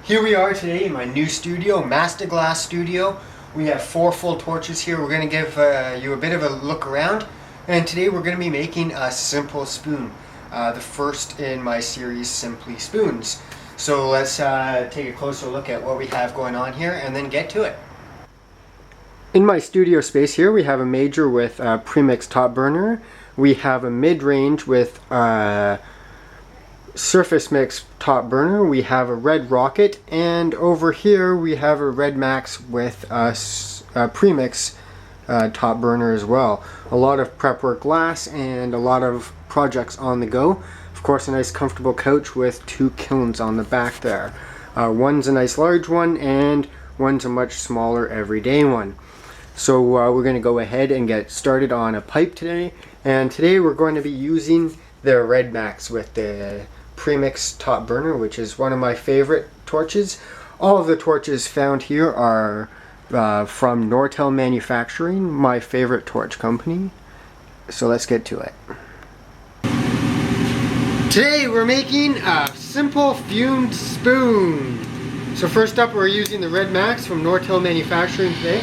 Here we are today in my new studio, MastahGlass Studio. We have 4 full torches here. We're going to give you a bit of a look around. And today we're going to be making a simple spoon. The first in my series, Simply Spoons. So let's take a closer look at what we have going on here and then get to it. In my studio space here, we have a major with a premix top burner. We have a mid-range with surface mix top burner. We have a red rocket, and over here we have a red max with a premix top burner as well. A lot of prep work glass and a lot of projects on the go. Of course, a nice comfortable couch with 2 kilns on the back there. One's a nice large one and one's a much smaller everyday one. So we're going to go ahead and get started on a pipe today, and today we're going to be using the red max with the premix top burner, which is one of my favorite torches. All of the torches found here are from Nortel Manufacturing, my favorite torch company. So let's get to it. Today we're making a simple fumed spoon. So first up, we're using the red max from Nortel Manufacturing today.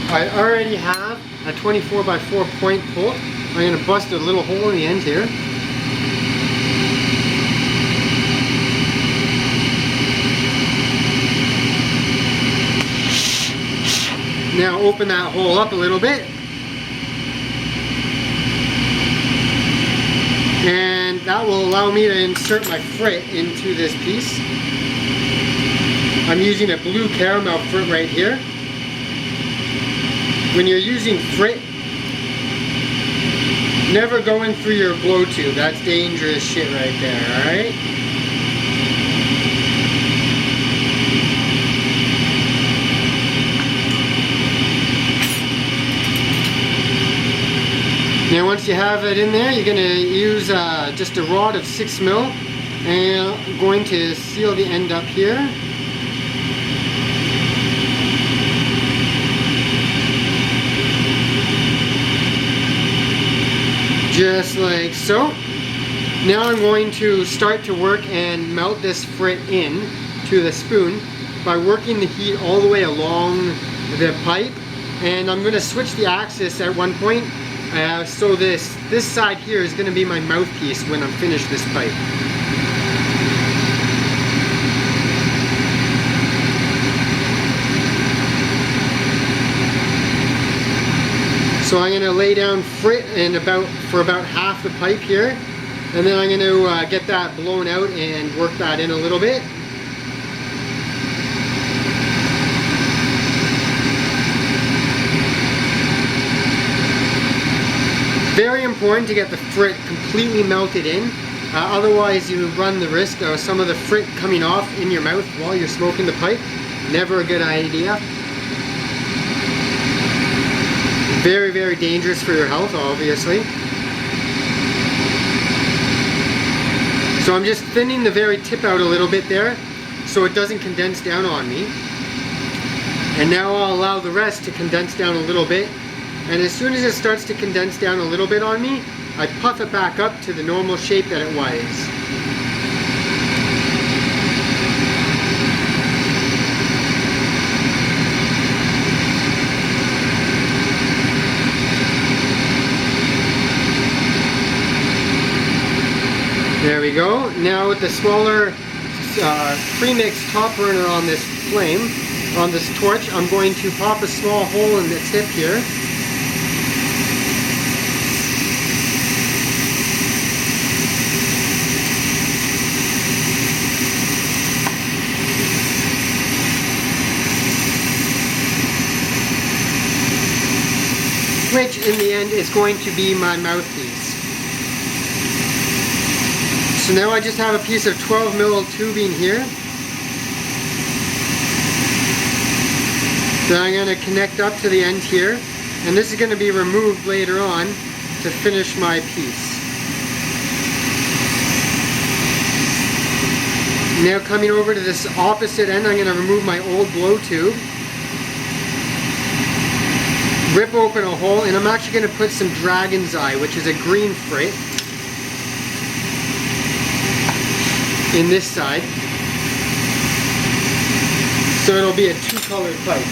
I already have a 24x4 point pull. I'm going to bust a little hole in the end here. Now open that hole up a little bit, and that will allow me to insert my frit into this piece. I'm using a blue caramel frit right here. When you're using frit, never go in through your blow tube. That's dangerous shit right there, alright? Now once you have it in there, you're going to use just a rod of 6 mil, and I'm going to seal the end up here. Just like so. Now I'm going to start to work and melt this frit in to the spoon by working the heat all the way along the pipe, and I'm going to switch the axis at one point. So this side here is going to be my mouthpiece when I'm finished this pipe. So I'm going to lay down frit for about half the pipe here, and then I'm going to get that blown out and work that in a little bit. Very important to get the frit completely melted in, otherwise you run the risk of some of the frit coming off in your mouth while you're smoking the pipe. Never a good idea. Very, very dangerous for your health, obviously. So I'm just thinning the very tip out a little bit there so it doesn't condense down on me. And now I'll allow the rest to condense down a little bit. And as soon as it starts to condense down a little bit on me, I puff it back up to the normal shape that it was. There we go. Now with the smaller premix top burner on this flame, on this torch, I'm going to pop a small hole in the tip here. Which in the end is going to be my mouthpiece. So now I just have a piece of 12 mil tubing here that I'm going to connect up to the end here, and this is going to be removed later on to finish my piece. Now coming over to this opposite end, I'm going to remove my old blow tube, rip open a hole, and I'm actually going to put some dragon's eye, which is a green frit, in this side. So it'll be a two-colored pipe.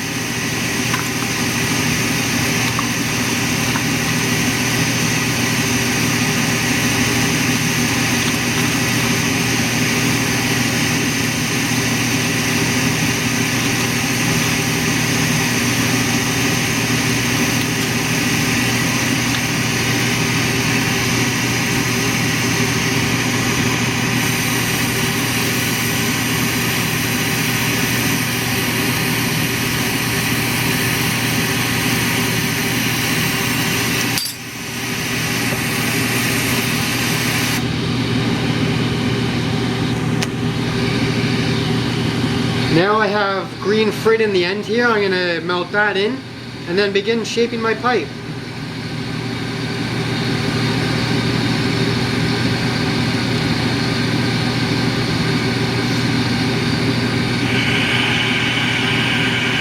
Now I have green frit in the end here. I'm going to melt that in and then begin shaping my pipe.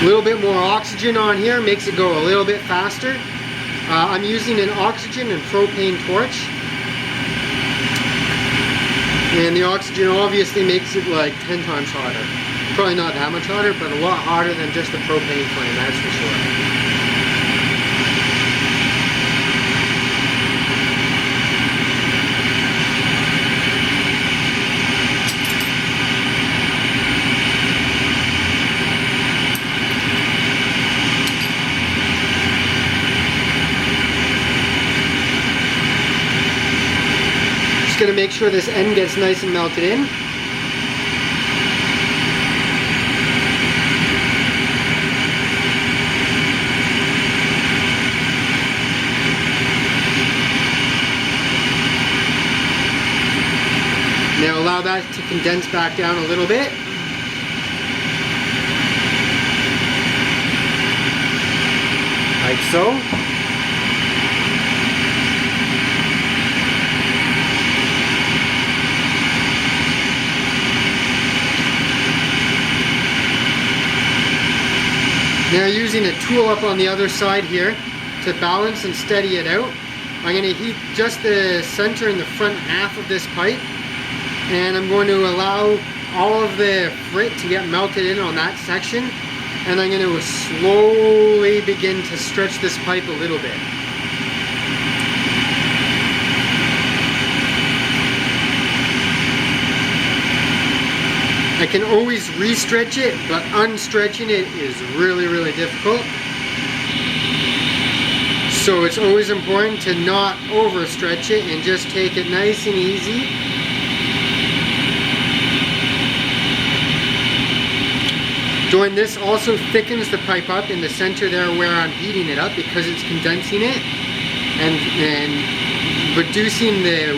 A little bit more oxygen on here makes it go a little bit faster. I'm using an oxygen and propane torch. And the oxygen obviously makes it like 10 times hotter. Probably not that much hotter, but a lot hotter than just the propane flame, that's for sure. Just going to make sure this end gets nice and melted in. Now allow that to condense back down a little bit. Like so. Now using a tool up on the other side here to balance and steady it out, I'm going to heat just the center and the front half of this pipe. And I'm going to allow all of the frit to get melted in on that section, and I'm going to slowly begin to stretch this pipe a little bit. I can always re-stretch it, but unstretching it is really, really difficult. So it's always important to not overstretch it and just take it nice and easy. Join this also thickens the pipe up in the center there where I'm heating it up because it's condensing it and reducing the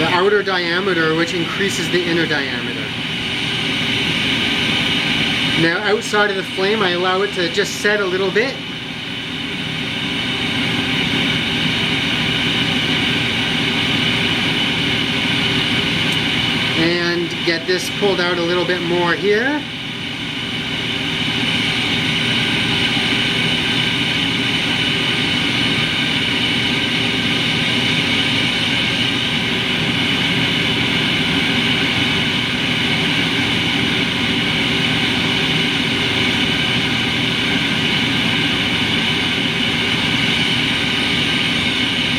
outer diameter, which increases the inner diameter. Now outside of the flame I allow it to just set a little bit. And get this pulled out a little bit more here.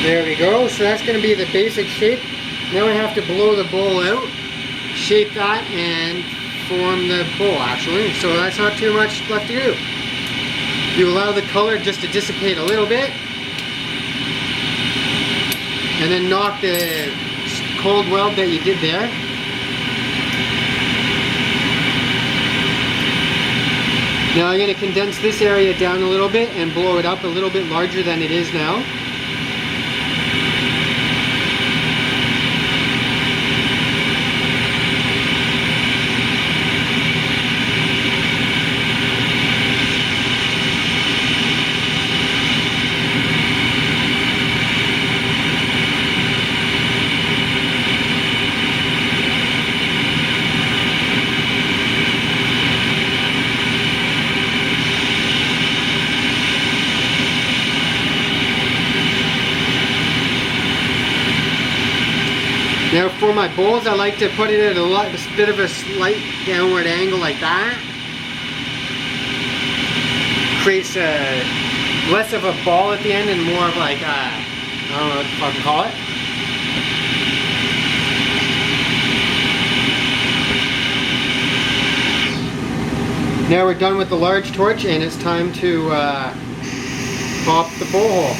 There we go. So that's going to be the basic shape. Now I have to blow the bowl out, shape that, and form the bowl actually. So that's not too much left to do. You allow the color just to dissipate a little bit, and then knock the cold weld that you did there. Now I'm going to condense this area down a little bit and blow it up a little bit larger than it is now. Now for my bowls, I like to put it at a bit of a slight downward angle like that. Creates less of a ball at the end and more of like I don't know what the fuck to call it. Now we're done with the large torch and it's time to pop the bowl hole.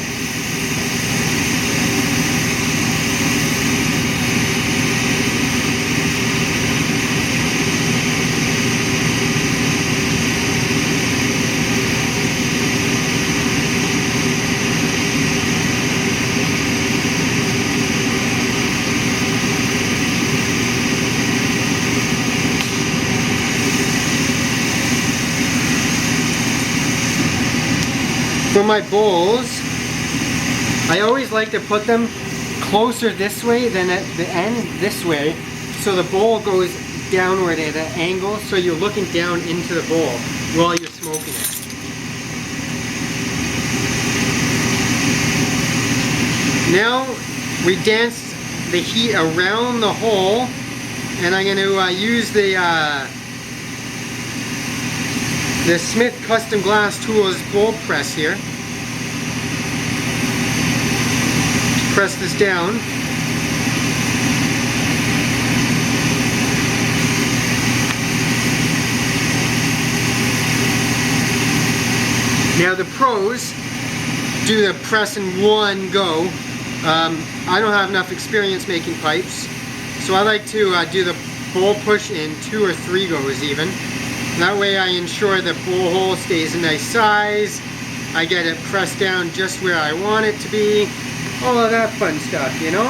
For my bowls, I always like to put them closer this way than at the end this way, so the bowl goes downward at an angle, so you're looking down into the bowl while you're smoking it. Now we dance the heat around the hole, and I'm going to use the Smith Custom Glass Tools bowl press here. Press this down. Now the pros do the press in one go. I don't have enough experience making pipes, so I like to do the bowl push in 2 or 3 goes even. That way I ensure the bowl hole stays a nice size, I get it pressed down just where I want it to be, all of that fun stuff, you know?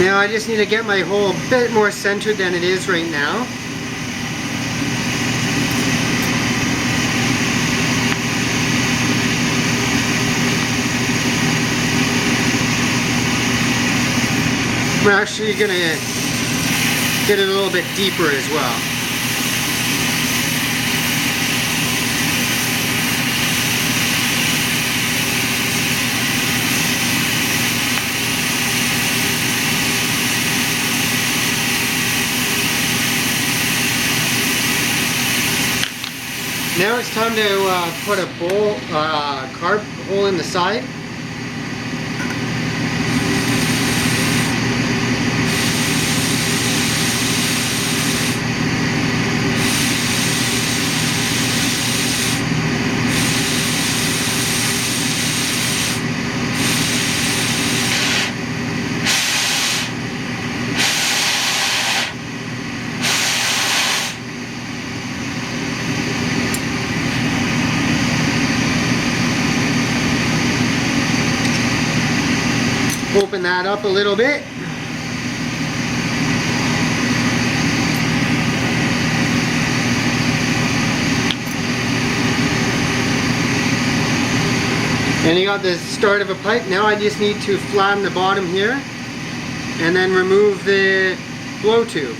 Now I just need to get my hole a bit more centered than it is right now. We're actually going to get it a little bit deeper as well. Now it's time to put a carp hole in the side. Open that up a little bit. And you got the start of a pipe. Now I just need to flatten the bottom here and then remove the blow tube.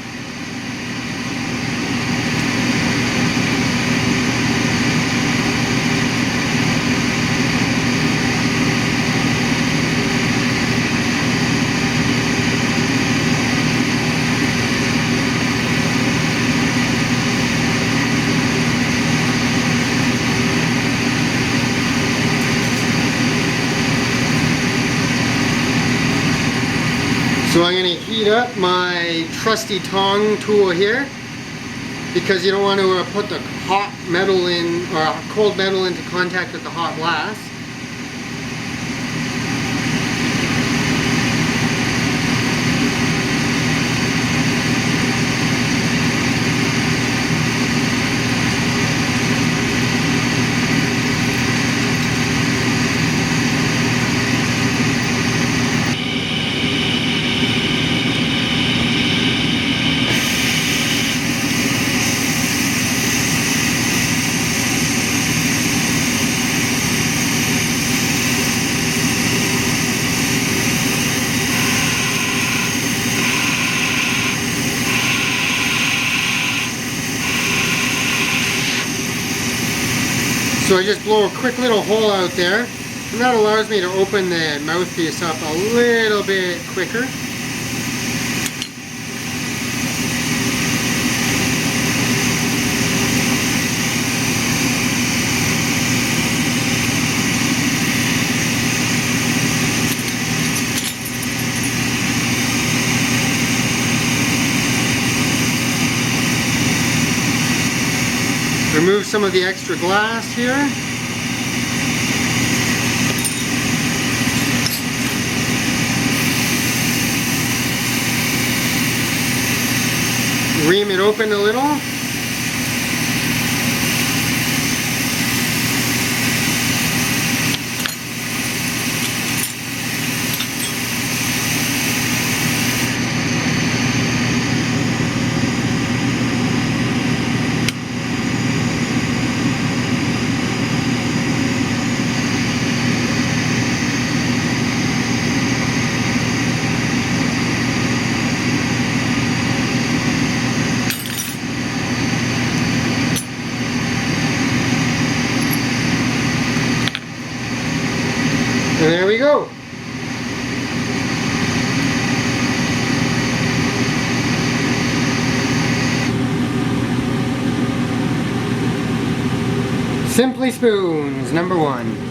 So I'm going to heat up my trusty tong tool here, because you don't want to put the hot metal in, or cold metal into contact with the hot glass. So I just blow a quick little hole out there, and that allows me to open the mouthpiece up a little bit quicker. Remove some of the extra glass here. Ream it open a little. And there we go. Simply Spoons, #1.